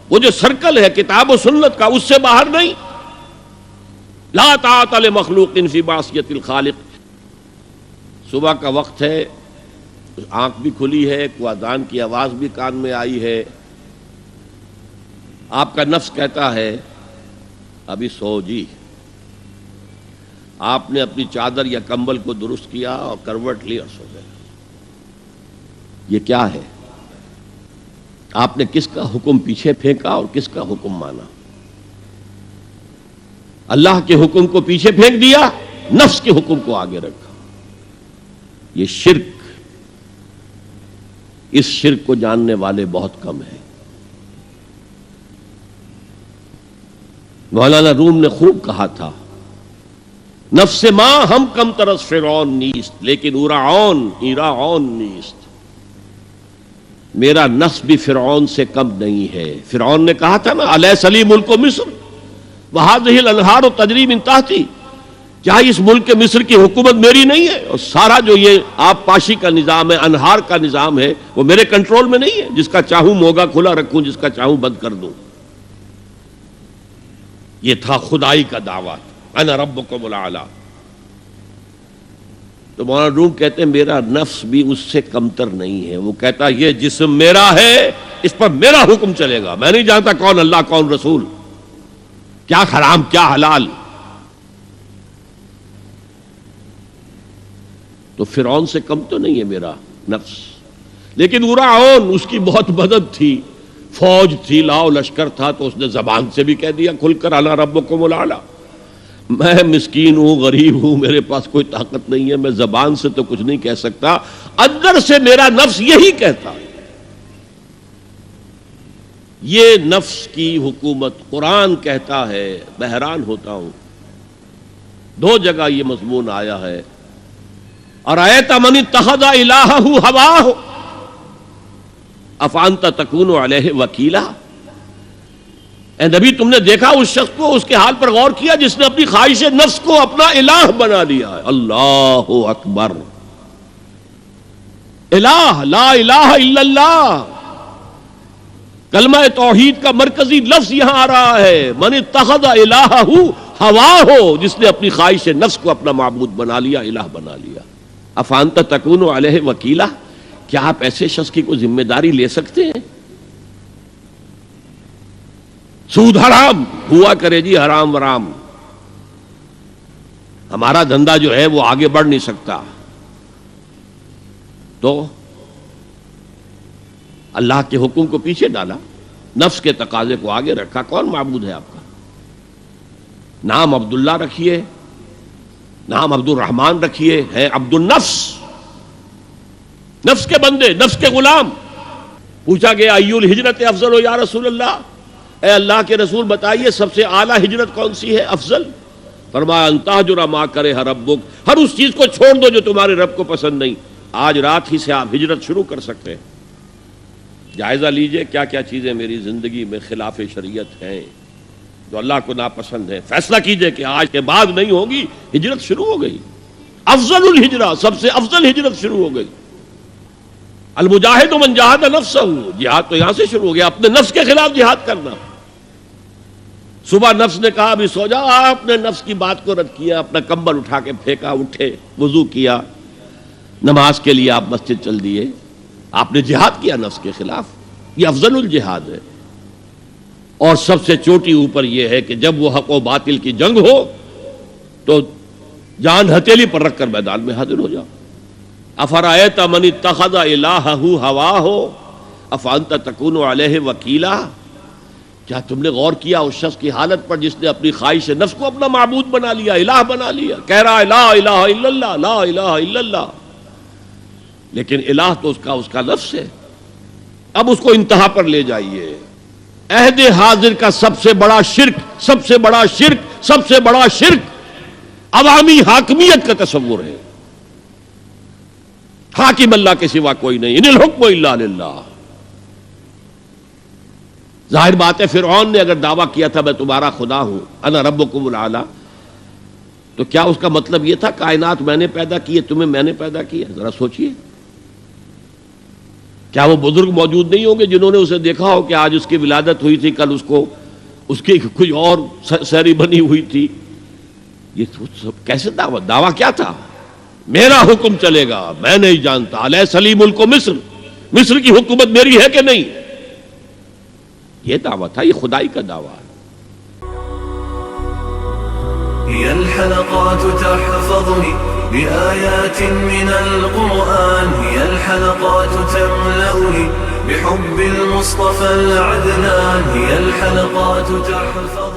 وہ جو سرکل ہے کتاب و سنت کا، اس سے باہر نہیں. لا طاعت لمخلوق فی معصیۃ الخالق. صبح کا وقت ہے، آنکھ بھی کھلی ہے، کوئی اذان کی آواز بھی کان میں آئی ہے، آپ کا نفس کہتا ہے ابھی سو جی. آپ نے اپنی چادر یا کمبل کو درست کیا اور کروٹ لی اور سو گئے. یہ کیا ہے؟ آپ نے کس کا حکم پیچھے پھینکا اور کس کا حکم مانا؟ اللہ کے حکم کو پیچھے پھینک دیا، نفس کے حکم کو آگے رکھا. یہ شرک، اس شرک کو جاننے والے بہت کم ہیں. مولانا روم نے خوب کہا تھا، نفس ما ہم کم ترس فرعون نیست لیکن ایراعون نیست. میرا نفس بھی فرعون سے کم نہیں ہے. فرعون نے کہا تھا نا الیس لی ملک مصر وہذہ الانہار تجری من تحتی، کیا اس ملک مصر کی حکومت میری نہیں ہے؟ اور سارا جو یہ آب پاشی کا نظام ہے، انہار کا نظام ہے، وہ میرے کنٹرول میں نہیں ہے؟ جس کا چاہوں موگا کھلا رکھوں، جس کا چاہوں بند کر دوں. یہ تھا خدائی کا دعویٰ، انا ربکم الاعلی. تو مولانا روم کہتے ہیں میرا نفس بھی اس سے کمتر نہیں ہے. وہ کہتا یہ جسم میرا ہے، اس پر میرا حکم چلے گا. میں نہیں جانتا کون اللہ کون رسول، کیا حرام کیا حلال. تو فرعون سے کم تو نہیں ہے میرا نفس. لیکن ایراعون اس کی بہت مدد تھی، فوج تھی، لاؤ لشکر تھا، تو اس نے زبان سے بھی کہہ دیا کھل کر انا ربکم الاعلی. میں مسکین ہوں، غریب ہوں، میرے پاس کوئی طاقت نہیں ہے، میں زبان سے تو کچھ نہیں کہہ سکتا، اندر سے میرا نفس یہی کہتا ہے. یہ نفس کی حکومت قرآن کہتا ہے. میں حیران ہوتا ہوں، دو جگہ یہ مضمون آیا ہے. ارأیت من اتخذ الہہ ہواہ افانت تکون علیہ وکیلا. اے نبی تم نے دیکھا اس شخص کو، اس کے حال پر غور کیا جس نے اپنی خواہش نفس کو اپنا الہ بنا لیا ہے. اللہ اکبر. الہ، لا الہ الا اللہ، کلمہ توحید کا مرکزی لفظ یہاں آ رہا ہے. من اتخذ الہہ ہواہ، جس نے اپنی خواہش نفس کو اپنا معبود بنا لیا، الہ بنا لیا. افانت تکون علیہ وکیلا، کیا آپ ایسے شخص کی کوئی ذمہ داری لے سکتے ہیں؟ سود حرام ہوا کرے جی، حرام ورام، ہمارا دھندا جو ہے وہ آگے بڑھ نہیں سکتا. تو اللہ کے حکم کو پیچھے ڈالا، نفس کے تقاضے کو آگے رکھا. کون معبود ہے آپ کا؟ نام عبداللہ رکھیے، نام عبد الرحمن رکھیے، ہے عبد النفس، نفس کے بندے، نفس کے غلام. پوچھا گیا ای الہجرت افضل یا رسول اللہ، اے اللہ کے رسول بتائیے سب سے اعلیٰ ہجرت کون سی ہے، افضل؟ فرمایا ان تہجر ما کرہ ربک، ہر اس چیز کو چھوڑ دو جو تمہارے رب کو پسند نہیں. آج رات ہی سے آپ ہجرت شروع کر سکتے ہیں. جائزہ لیجئے کیا کیا چیزیں میری زندگی میں خلاف شریعت ہیں جو اللہ کو ناپسند ہے. فیصلہ کیجئے کہ آج کے بعد نہیں ہوگی. ہجرت شروع ہو گئی، افضل الہجرہ، سب سے افضل ہجرت شروع ہو گئی. المجاہد من جاہد نفسہ، جہاد تو یہاں سے شروع ہو گیا، اپنے نفس کے خلاف جہاد کرنا. صبح نفس نے کہا ابھی سو جاؤ، آپ نے نفس کی بات کو رد کیا، اپنا کمبل اٹھا کے پھینکا، اٹھے، وضو کیا، نماز کے لیے آپ مسجد چل دیے. آپ نے جہاد کیا نفس کے خلاف. یہ افضل الجہاد ہے. اور سب سے چوٹی اوپر یہ ہے کہ جب وہ حق و باطل کی جنگ ہو تو جان ہتھیلی پر رکھ کر میدان میں حاضر ہو جاؤ. افرأیت من اتخذ الہہ ہواہ افانت تکون علیہ وکیلا. کیا تم نے غور کیا اس شخص کی حالت پر جس نے اپنی خواہش نفس کو اپنا معبود بنا لیا، الہ بنا لیا، کہہ رہا ہے لا الہ الا اللہ، لا الہ الا اللہ، لیکن الہ تو اس کا لفظ ہے. اب اس کو انتہا پر لے جائیے. عہد حاضر کا سب سے بڑا شرک، سب سے بڑا شرک، سب سے بڑا شرک عوامی حاکمیت کا تصور ہے. حاکم اللہ کے سوا کوئی نہیں، ان الحکم الا للہ. ظاہر بات ہے فرعون نے اگر دعویٰ کیا تھا میں تمہارا خدا ہوں، انا ربکم الاعلی، تو کیا اس کا مطلب یہ تھا کائنات میں نے پیدا کی ہے، تمہیں میں نے پیدا کیا؟ ذرا سوچئے. کیا وہ بزرگ موجود نہیں ہوں گے جنہوں نے اسے دیکھا ہو کہ آج اس کی ولادت ہوئی تھی، کل اس کی کوئی اور سیری بنی ہوئی تھی؟ یہ سب کیسے دعویٰ کیا تھا؟ میرا حکم چلے گا، میں نہیں جانتا، الیس لی ملک مصر، مصر کی حکومت میری ہے کہ نہیں؟ یہ دعویٰ تھا، یہ خدائی کا دعویٰ ہے۔ هي الحلقات تحفظني بآيات من القرآن، هي الحلقات تملأني بحب المصطفى العدنان، هي الحلقات تحفظني